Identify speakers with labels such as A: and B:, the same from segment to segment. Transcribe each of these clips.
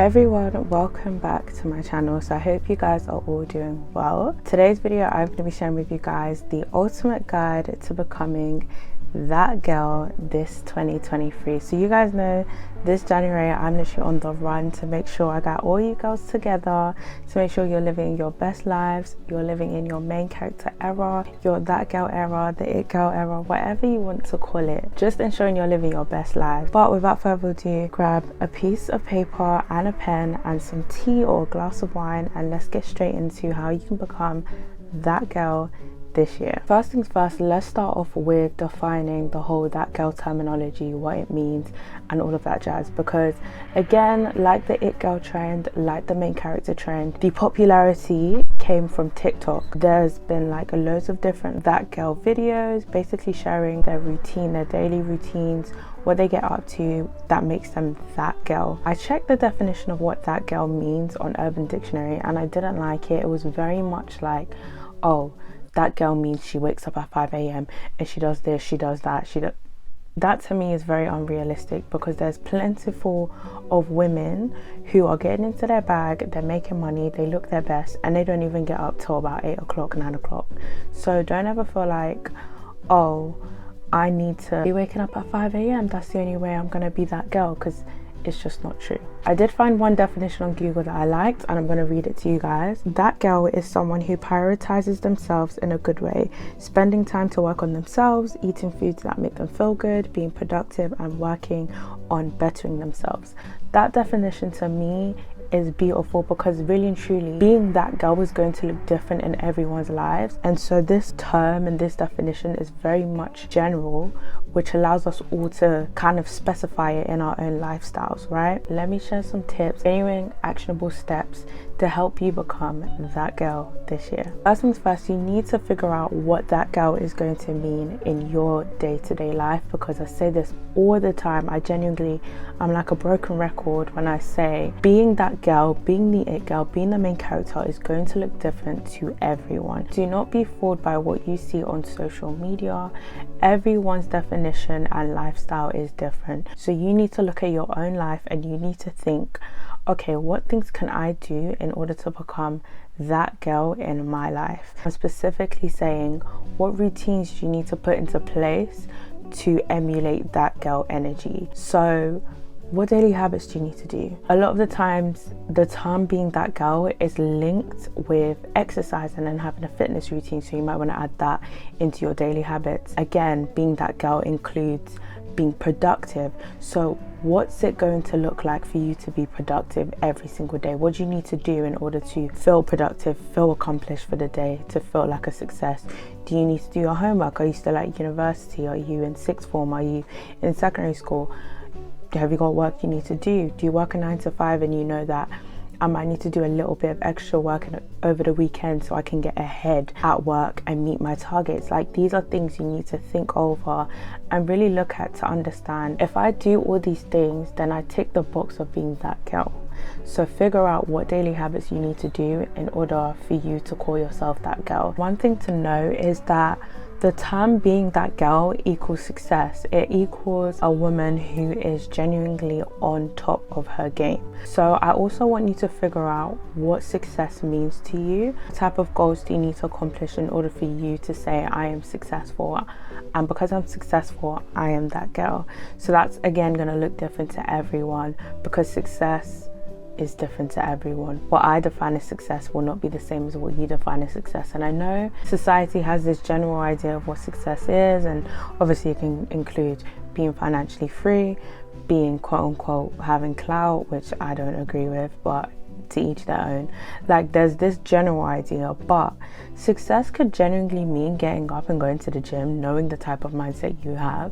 A: Hi everyone, welcome back to my channel. So I hope you guys are all doing well. Today's video I'm going to be sharing with you guys the ultimate guide to becoming that girl this 2023. So you guys know this January I'm literally on the run to make sure I got all you girls together, to make sure you're living your best lives, you're living in your main character era, your that girl era, the it girl era, whatever you want to call it, just ensuring you're living your best life. But without further ado, grab a piece of paper and a pen and some tea or a glass of wine, and let's get straight into how you can become that girl this year. First things first, let's start off with defining the whole that girl terminology, what it means and all of that jazz, because again, like the it girl trend, like the main character trend, the popularity came from TikTok. There's been like loads of different that girl videos basically sharing their routine, their daily routines, what they get up to that makes them that girl. I checked the definition of what that girl means on Urban Dictionary and I didn't like it. It was very much like, oh, that girl means she wakes up at 5 a.m. and she does this, she does that, that to me is very unrealistic, because there's plentiful of women who are getting into their bag, they're making money, they look their best, and they don't even get up till about 8 o'clock, 9 o'clock. So don't ever feel like, oh, I need to be waking up at 5 a.m. that's the only way I'm gonna be that girl, because it's just not true. I did find one definition on Google that I liked and I'm going to read it to you guys. That girl is someone who prioritizes themselves in a good way, spending time to work on themselves, eating foods that make them feel good, being productive and working on bettering themselves. That definition to me is beautiful, because really and truly being that girl is going to look different in everyone's lives, and so this term and this definition is very much general, which allows us all to kind of specify it in our own lifestyles, right? Let me share some tips, genuine actionable steps to help you become that girl this year. First things first, you need to figure out what that girl is going to mean in your day-to-day life, because I say this all the time. I'm like a broken record when I say being that girl, being the it girl, being the main character is going to look different to everyone. Do not be fooled by what you see on social media. Everyone's definition and lifestyle is different, so you need to look at your own life and you need to think, okay, what things can I do in order to become that girl in my life? I'm specifically saying, what routines do you need to put into place to emulate that girl energy? So what daily habits do you need to do? A lot of the times the term being that girl is linked with exercise and then having a fitness routine, so you might want to add that into your daily habits. Again, being that girl includes being productive. So what's it going to look like for you to be productive every single day? What do you need to do in order to feel productive, feel accomplished for the day, to feel like a success? Do you need to do your homework? Are you still at university? Are you in sixth form? Are you in secondary school? Have you got work you need to do? Do you work a 9 to 5 and you know that I might need to do a little bit of extra work over the weekend so I can get ahead at work and meet my targets? Like, these are things you need to think over and really look at to understand, if I do all these things, then I tick the box of being that girl. So figure out what daily habits you need to do in order for you to call yourself that girl. One thing to know is that the term being that girl equals success. It equals a woman who is genuinely on top of her game. So I also want you to figure out what success means to you. What type of goals do you need to accomplish in order for you to say, I am successful, and because I'm successful, I am that girl. So that's again going to look different to everyone, because success is different to everyone. What I define as success will not be the same as what you define as success. And I know society has this general idea of what success is, and obviously it can include being financially free, being quote unquote having clout, which I don't agree with, but to each their own. Like, there's this general idea, but success could genuinely mean getting up and going to the gym, knowing the type of mindset you have.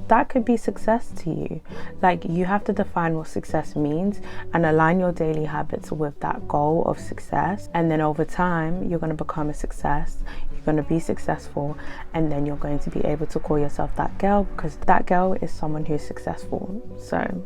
A: That could be success to you. Like, you have to define what success means and align your daily habits with that goal of success, and then over time you're going to become a success, you're going to be successful, and then you're going to be able to call yourself that girl, because that girl is someone who's successful. So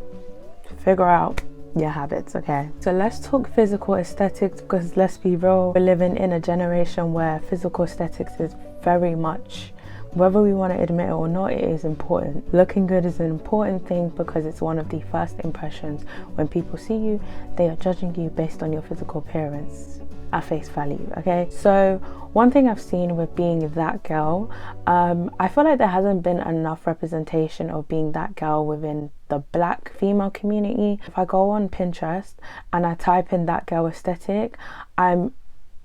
A: figure out your habits, okay? So let's talk physical aesthetics, because let's be real, we're living in a generation where physical aesthetics is very much Whether we want to admit it or not, it is important. Looking good is an important thing because it's one of the first impressions. When people see you, they are judging you based on your physical appearance at face value, okay? So one thing I've seen with being that girl, I feel like there hasn't been enough representation of being that girl within the Black female community. If I go on Pinterest and I type in that girl aesthetic, I'm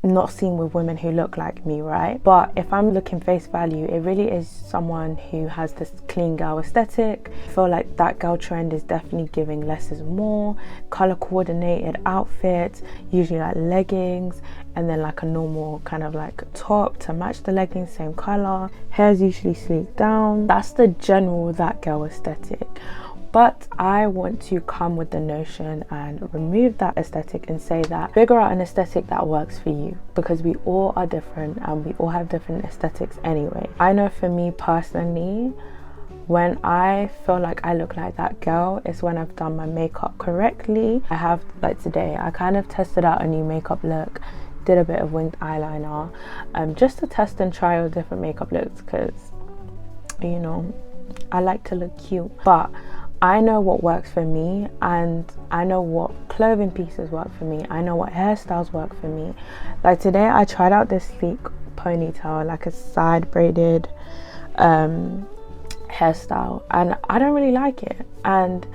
A: not seen with women who look like me, right? But if I'm looking face value, it really is someone who has this clean girl aesthetic. I feel like that girl trend is definitely giving less is more, color coordinated outfits, usually like leggings and then like a normal kind of like top to match the leggings, same color. Hair's usually sleeked down. That's the general that girl aesthetic. But I want to come with the notion and remove that aesthetic and say that figure out an aesthetic that works for you, because we all are different and we all have different aesthetics anyway. I know for me personally, when I feel like I look like that girl is when I've done my makeup correctly. I have, like today, I kind of tested out a new makeup look, did a bit of winged eyeliner, just to test and try out different makeup looks because, you know, I like to look cute. But I know what works for me and I know what clothing pieces work for me. I know what hairstyles work for me. Like today I tried out this sleek ponytail, like a side braided hairstyle, and I don't really like it. And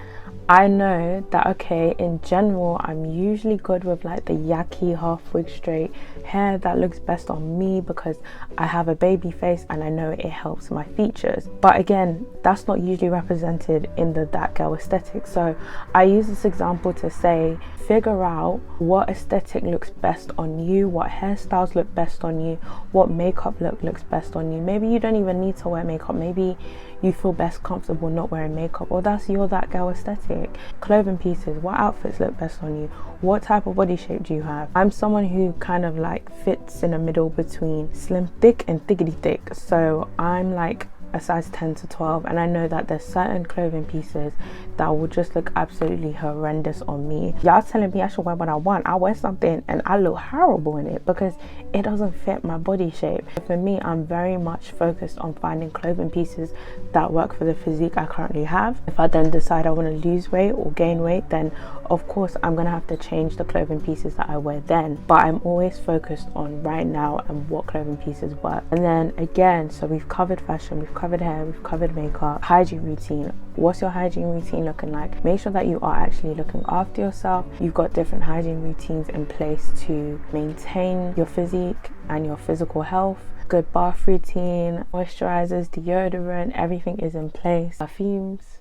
A: I know that, okay, in general, I'm usually good with like the yaki half wig straight hair that looks best on me because I have a baby face and I know it helps my features. But again, that's not usually represented in the that girl aesthetic. So I use this example to say, figure out what aesthetic looks best on you, what hairstyles look best on you, what makeup look looks best on you. Maybe you don't even need to wear makeup. Maybe you feel best comfortable not wearing makeup, or that's your that girl aesthetic. Clothing pieces, what outfits look best on you, what type of body shape do you have? I'm someone who kind of like fits in the middle between slim thick and thickety thick, so I'm like a size 10 to 12, and I know that there's certain clothing pieces that will just look absolutely horrendous on me. Y'all telling me I should wear what I want, I wear something and I look horrible in it because it doesn't fit my body shape. For me, I'm very much focused on finding clothing pieces that work for the physique I currently have. If I then decide I want to lose weight or gain weight, then of course I'm gonna have to change the clothing pieces that I wear then, but I'm always focused on right now and what clothing pieces work. And then again, so we've covered fashion, we've covered hair, we've covered makeup. Hygiene routine. What's your hygiene routine looking like? Make sure that you are actually looking after yourself. You've got different hygiene routines in place to maintain your physique and your physical health. Good bath routine, moisturizers, deodorant, everything is in place. Perfumes.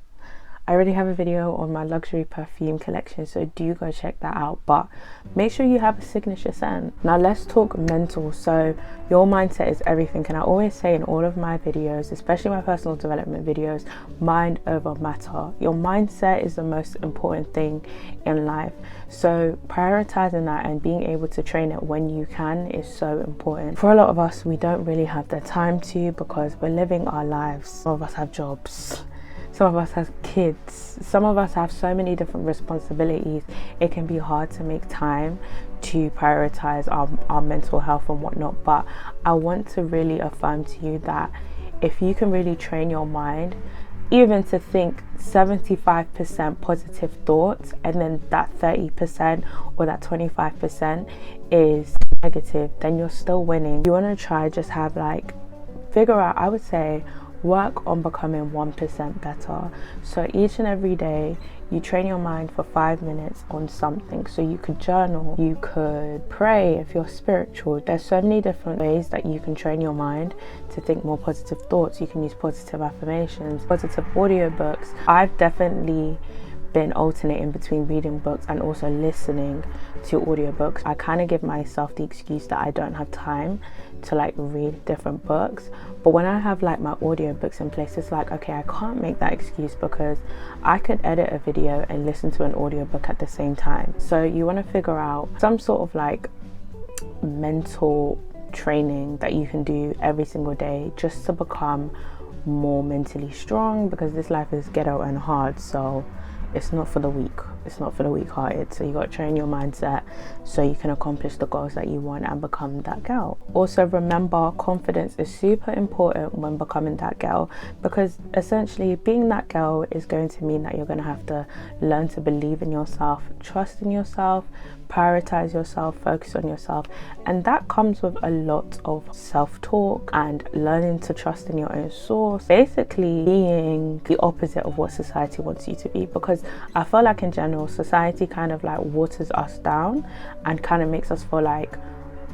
A: I already have a video on my luxury perfume collection, so do go check that out, but make sure you have a signature scent. Now let's talk mental. So your mindset is everything, and I always say in all of my videos, especially my personal development videos, mind over matter. Your mindset is the most important thing in life, so prioritizing that and being able to train it when you can is so important. For a lot of us, we don't really have the time to, because we're living our lives. Some of us have jobs, some of us have kids, some of us have so many different responsibilities. It can be hard to make time to prioritize our mental health and whatnot, but I want to really affirm to you that if you can really train your mind even to think 75% positive thoughts, and then that 30% or that 25% is negative, then you're still winning. You want to try just have like, figure out, I would say, work on becoming 1% better. So each and every day you train your mind for 5 minutes on something. So you could journal, you could pray if you're spiritual. There's so many different ways that you can train your mind to think more positive thoughts. You can use positive affirmations, positive audiobooks. I've definitely been alternating between reading books and also listening to audiobooks. I kind of give myself the excuse that I don't have time to like read different books, but when I have like my audiobooks in place, it's like, okay, I can't make that excuse because I could edit a video and listen to an audiobook at the same time. So you want to figure out some sort of like mental training that you can do every single day just to become more mentally strong, because this life is ghetto and hard. So it's not for the weak. It's not for the weak-hearted. So you got to train your mindset so you can accomplish the goals that you want and become that girl. Also remember, confidence is super important when becoming that girl, because essentially being that girl is going to mean that you're going to have to learn to believe in yourself, trust in yourself, prioritize yourself, focus on yourself, and that comes with a lot of self-talk and learning to trust in your own source, basically being the opposite of what society wants you to be. Because I feel like in general society kind of like waters us down and kind of makes us feel like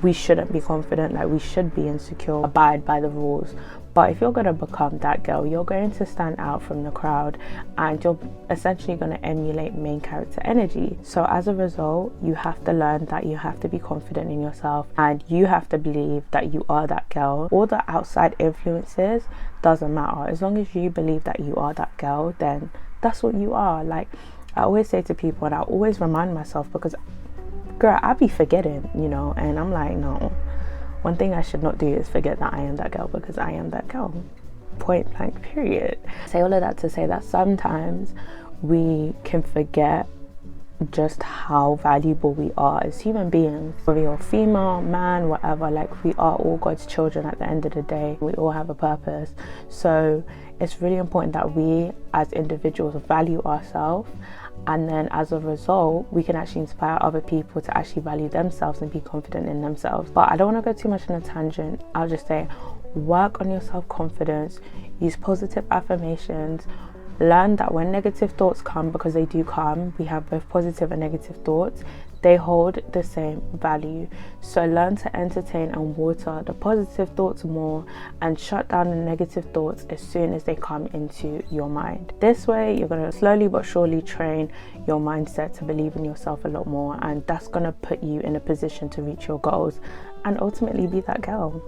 A: we shouldn't be confident, like we should be insecure, abide by the rules. But if you're going to become that girl, you're going to stand out from the crowd and you're essentially going to emulate main character energy. So as a result, you have to learn that you have to be confident in yourself and you have to believe that you are that girl. All the outside influences doesn't matter. As long as you believe that you are that girl, then that's what you are. Like I always say to people, and I always remind myself, because girl, I be forgetting, you know, and I'm like, no. One thing I should not do is forget that I am that girl, because I am that girl. Point blank, period. I say all of that to say that sometimes we can forget just how valuable we are as human beings. Whether you're female, man, whatever, like we are all God's children at the end of the day. We all have a purpose. So it's really important that we as individuals value ourselves, and then as a result we can actually inspire other people to actually value themselves and be confident in themselves. But I don't want to go too much on a tangent. I'll just say work on your self-confidence, use positive affirmations, learn that when negative thoughts come, because they do come, we have both positive and negative thoughts, they hold the same value. So learn to entertain and water the positive thoughts more and shut down the negative thoughts as soon as they come into your mind. This way you're going to slowly but surely train your mindset to believe in yourself a lot more, and that's going to put you in a position to reach your goals and ultimately be that girl.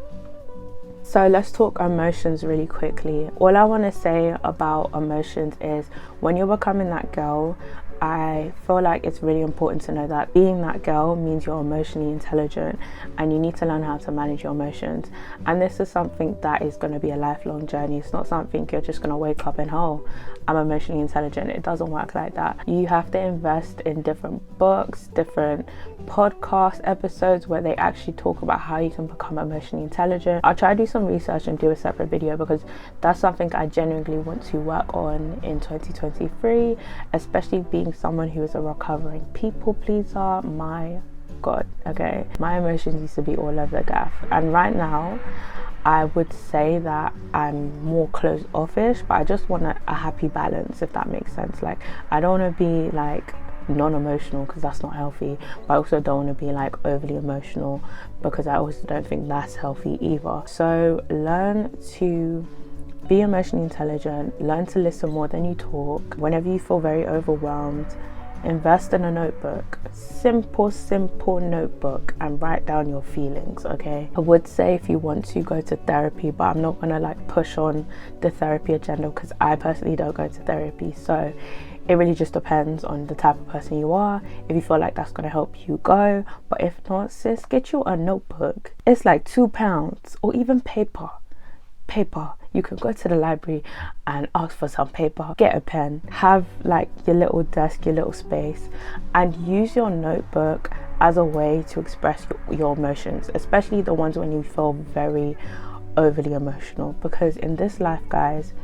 A: So let's talk emotions really quickly. All I want to say about emotions is when you're becoming that girl, I feel like it's really important to know that being that girl means you're emotionally intelligent and you need to learn how to manage your emotions. And this is something that is going to be a lifelong journey. It's not something you're just going to wake up and, oh, I'm emotionally intelligent. It doesn't work like that. You have to invest in different books, different podcast episodes where they actually talk about how you can become emotionally intelligent. I'll try to do some research and do a separate video, because that's something I genuinely want to work on in 2023, especially being someone who is a recovering people pleaser. My God, okay, my emotions used to be all over the gaff, and right now I would say that I'm more closed offish, but I just want a happy balance, if that makes sense. Like I don't want to be like non-emotional, because that's not healthy, but I also don't want to be like overly emotional, because I also don't think that's healthy either. So learn to be emotionally intelligent, learn to listen more than you talk. Whenever you feel very overwhelmed, invest in a notebook, simple notebook, and write down your feelings. Okay, I would say if you want to go to therapy, but I'm not gonna like push on the therapy agenda, because I personally don't go to therapy. So it really just depends on the type of person you are. If you feel like that's gonna help you, go. But if not, sis, get you a notebook. It's like £2, or even paper. You can go to the library and ask for some paper, get a pen, have like your little desk, your little space, and use your notebook as a way to express your emotions, especially the ones when you feel very overly emotional. Because in this life, guys,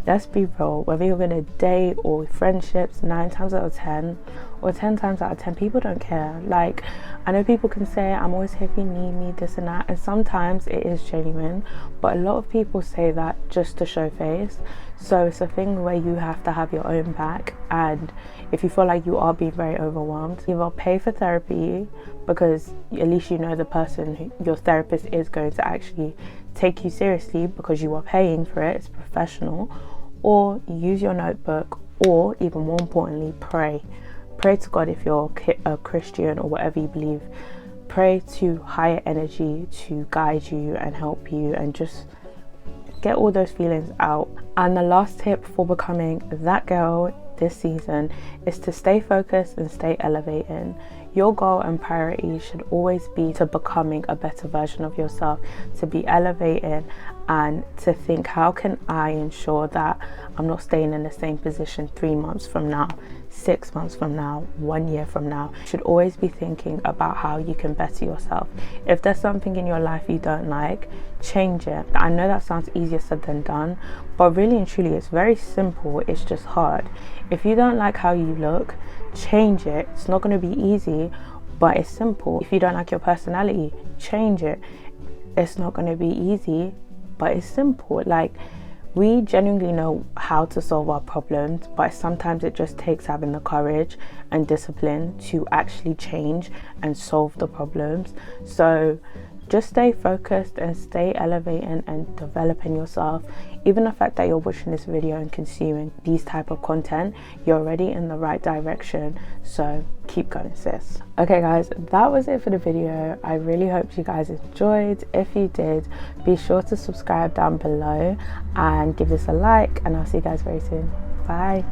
A: let's be real, whether you're gonna date or friendships, 9 times out of 10 or 10 times out of 10, people don't care. Like, I know people can say I'm always here if you need me, this and that, and sometimes it is genuine, but a lot of people say that just to show face. So it's a thing where you have to have your own back, and if you feel like you are being very overwhelmed, either pay for therapy, because at least you know the person, your therapist, is going to actually take you seriously because you are paying for it, it's professional, or use your notebook, or even more importantly, pray to God. If you're a Christian or whatever you believe, pray to higher energy to guide you and help you and just get all those feelings out. And the last tip for becoming that girl this season is to stay focused and stay elevating. Your goal and priority should always be to becoming a better version of yourself, to be elevated, and to think, how can I ensure that I'm not staying in the same position 3 months from now, 6 months from now, 1 year from now. You should always be thinking about how you can better yourself. If there's something in your life you don't like, change it. I know that sounds easier said than done, but really and truly it's very simple. It's just hard. If you don't like how you look, change it. It's not going to be easy, but it's simple. If you don't like your personality, change it. It's not going to be easy, but it's simple. Like, we genuinely know how to solve our problems, but sometimes it just takes having the courage and discipline to actually change and solve the problems. So just stay focused and stay elevating and developing yourself. Even the fact that you're watching this video and consuming these type of content, you're already in the right direction. So keep going, sis. Okay guys, that was it for the video. I really hope you guys enjoyed. If you did, be sure to subscribe down below and give this a like, and I'll see you guys very soon. Bye.